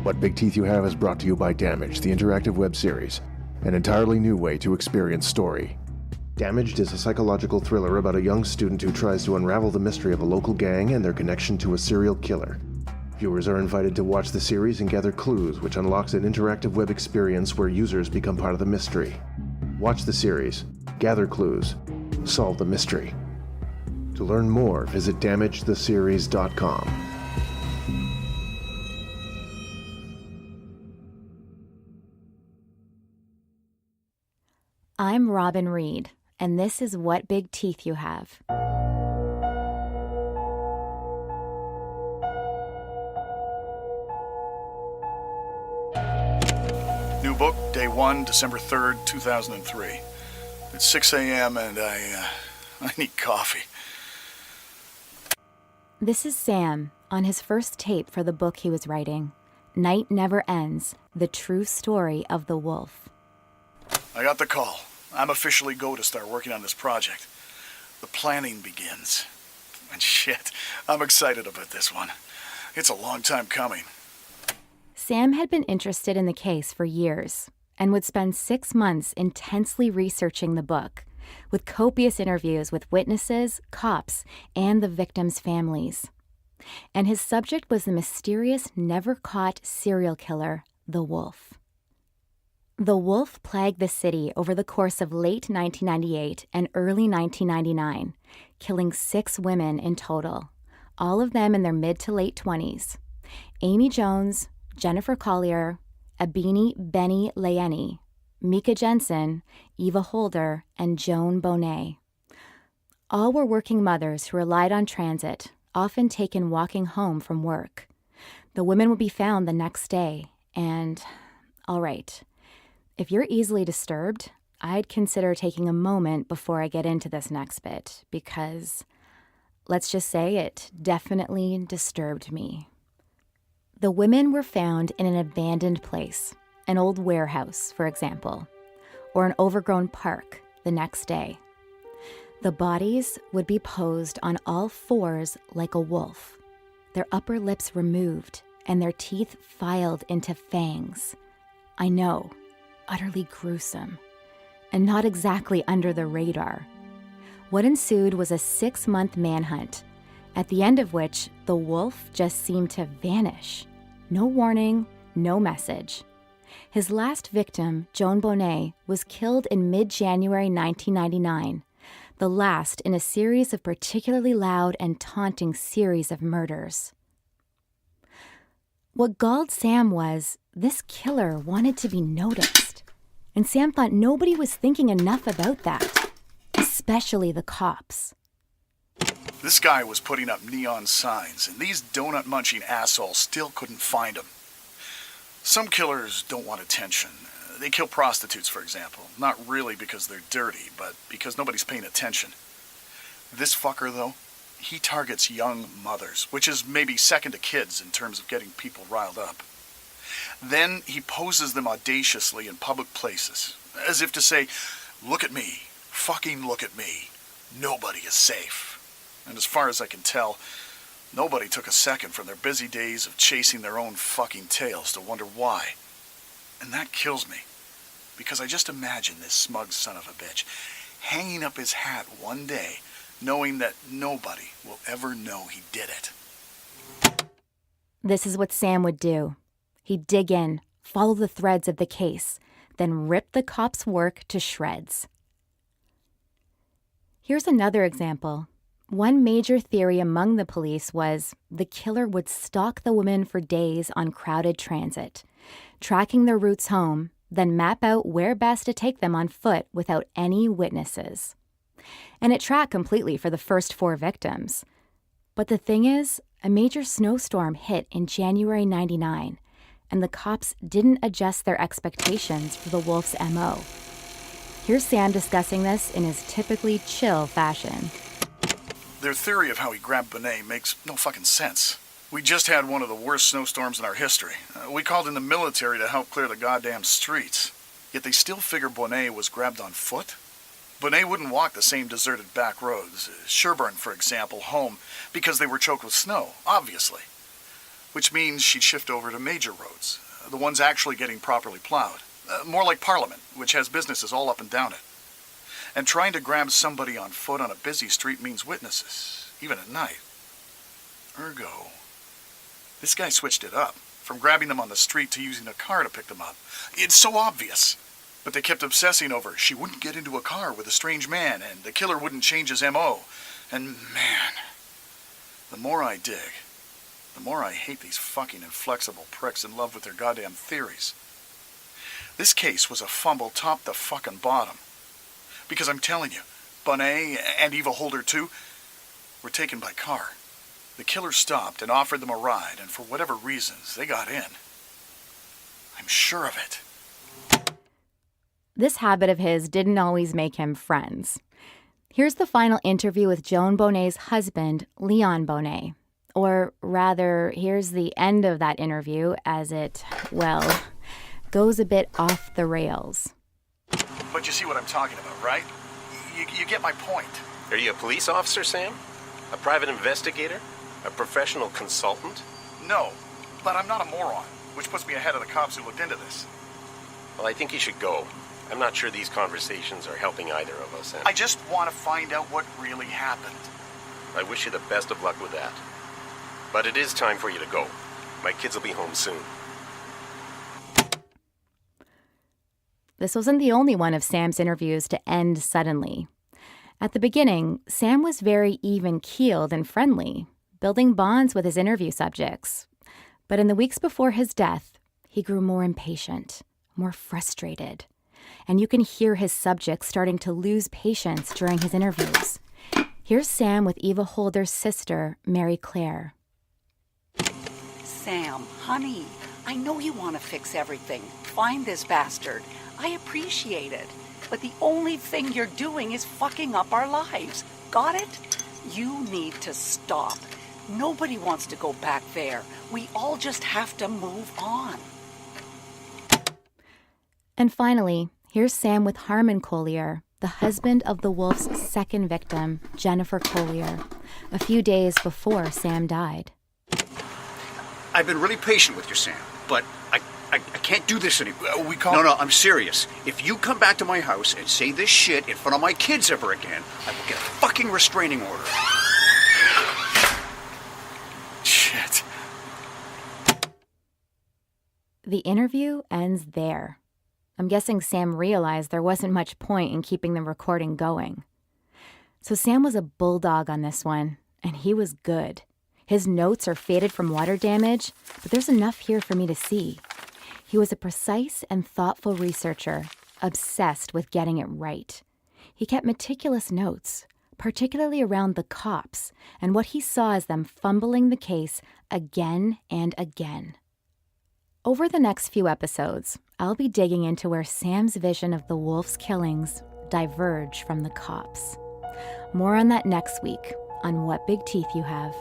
What Big Teeth You Have is brought to you by Damaged, the interactive web series, an entirely new way to experience story. Damaged is a psychological thriller about a young student who tries to unravel the mystery of a local gang and their connection to a serial killer. Viewers are invited to watch the series and gather clues, which unlocks an interactive web experience where users become part of the mystery. Watch the series, gather clues, solve the mystery. To learn more, visit damagetheseries.com. I'm Robin Reed, and this is What Big Teeth You Have. New book, day 1, December 3rd, 2003. It's 6 a.m. and I need coffee. This is Sam on his first tape for the book he was writing, Night Never Ends, The True Story of the Wolf. I got the call. I'm officially go to start working on this project. The planning begins. And shit, I'm excited about this one. It's a long time coming. Sam had been interested in the case for years and would spend 6 months intensely researching the book, with copious interviews with witnesses, cops, and the victims' families. And his subject was the mysterious, never-caught serial killer, the Wolf. The Wolf plagued the city over the course of late 1998 and early 1999, killing 6 women in total, all of them in their mid to late 20s. Amy Jones, Jennifer Collier, Abini Benny Layeni, Mika Jensen, Eva Holder, and Joan Bonet. All were working mothers who relied on transit, often taken walking home from work. The women would be found the next day, and, all right, if you're easily disturbed, I'd consider taking a moment before I get into this next bit, because, let's just say it definitely disturbed me. The women were found in an abandoned place, an old warehouse, for example, or an overgrown park the next day. The bodies would be posed on all fours like a wolf, their upper lips removed and their teeth filed into fangs. I know, utterly gruesome, and not exactly under the radar. What ensued was a 6-month manhunt, at the end of which the wolf just seemed to vanish. No warning, no message. His last victim, Joan Bonet, was killed in mid-January 1999, the last in a series of particularly loud and taunting series of murders. What galled Sam was, this killer wanted to be noticed. And Sam thought nobody was thinking enough about that, especially the cops. This guy was putting up neon signs, and these donut-munching assholes still couldn't find him. Some killers don't want attention. They kill prostitutes, for example. Not really because they're dirty, but because nobody's paying attention. This fucker, though, he targets young mothers, which is maybe second to kids in terms of getting people riled up. Then he poses them audaciously in public places, as if to say, look at me, fucking look at me. Nobody is safe. And as far as I can tell, nobody took a second from their busy days of chasing their own fucking tails to wonder why. And that kills me, because I just imagine this smug son of a bitch hanging up his hat one day, knowing that nobody will ever know he did it. This is what Sam would do. He'd dig in, follow the threads of the case, then rip the cops' work to shreds. Here's another example. One major theory among the police was the killer would stalk the women for days on crowded transit, tracking their routes home, then map out where best to take them on foot without any witnesses. And it tracked completely for the first 4 victims. But the thing is, a major snowstorm hit in January 99, and the cops didn't adjust their expectations for the wolf's MO. Here's Sam discussing this in his typically chill fashion. Their theory of how he grabbed Bonet makes no fucking sense. We just had one of the worst snowstorms in our history. We called in the military to help clear the goddamn streets. Yet they still figure Bonet was grabbed on foot? Bonet wouldn't walk the same deserted back roads, Sherburne, for example, home, because they were choked with snow, obviously. which means she'd shift over to major roads, the ones actually getting properly plowed. More like Parliament, which has businesses all up and down it. And trying to grab somebody on foot on a busy street means witnesses, even at night. Ergo, this guy switched it up, from grabbing them on the street to using a car to pick them up. It's so obvious. But they kept obsessing over she wouldn't get into a car with a strange man, and the killer wouldn't change his M.O. And man, the more I dig, the more I hate these fucking inflexible pricks in love with their goddamn theories. This case was a fumble top to fucking bottom. Because I'm telling you, Bonet and Eva Holder too were taken by car. The killer stopped and offered them a ride, and for whatever reasons, they got in. I'm sure of it. This habit of his didn't always make him friends. Here's the final interview with Joan Bonet's husband, Leon Bonet. Or rather, here's the end of that interview as it, well, goes a bit off the rails. But you see what I'm talking about, right? You get my point. Are you a police officer, Sam? A private investigator? A professional consultant? No, but I'm not a moron, which puts me ahead of the cops who looked into this. Well, I think you should go. I'm not sure these conversations are helping either of us, and I just want to find out what really happened. I wish you the best of luck with that. But it is time for you to go. My kids will be home soon. This wasn't the only one of Sam's interviews to end suddenly. At the beginning, Sam was very even-keeled and friendly, building bonds with his interview subjects. But in the weeks before his death, he grew more impatient, more frustrated. And you can hear his subjects starting to lose patience during his interviews. Here's Sam with Eva Holder's sister, Mary Claire. Sam, honey, I know you want to fix everything. Find this bastard. I appreciate it. But the only thing you're doing is fucking up our lives. Got it? You need to stop. Nobody wants to go back there. We all just have to move on. And finally, here's Sam with Harmon Collier, the husband of the wolf's second victim, Jennifer Collier, a few days before Sam died. I've been really patient with you, Sam, but I can't do this anymore. No, I'm serious. If you come back to my house and say this shit in front of my kids ever again, I will get a fucking restraining order. Shit. The interview ends there. I'm guessing Sam realized there wasn't much point in keeping the recording going. So Sam was a bulldog on this one, and he was good. His notes are faded from water damage, but there's enough here for me to see. He was a precise and thoughtful researcher, obsessed with getting it right. He kept meticulous notes, particularly around the cops and what he saw as them fumbling the case again and again. Over the next few episodes, I'll be digging into where Sam's vision of the wolf's killings diverged from the cops. More on that next week on What Big Teeth You Have.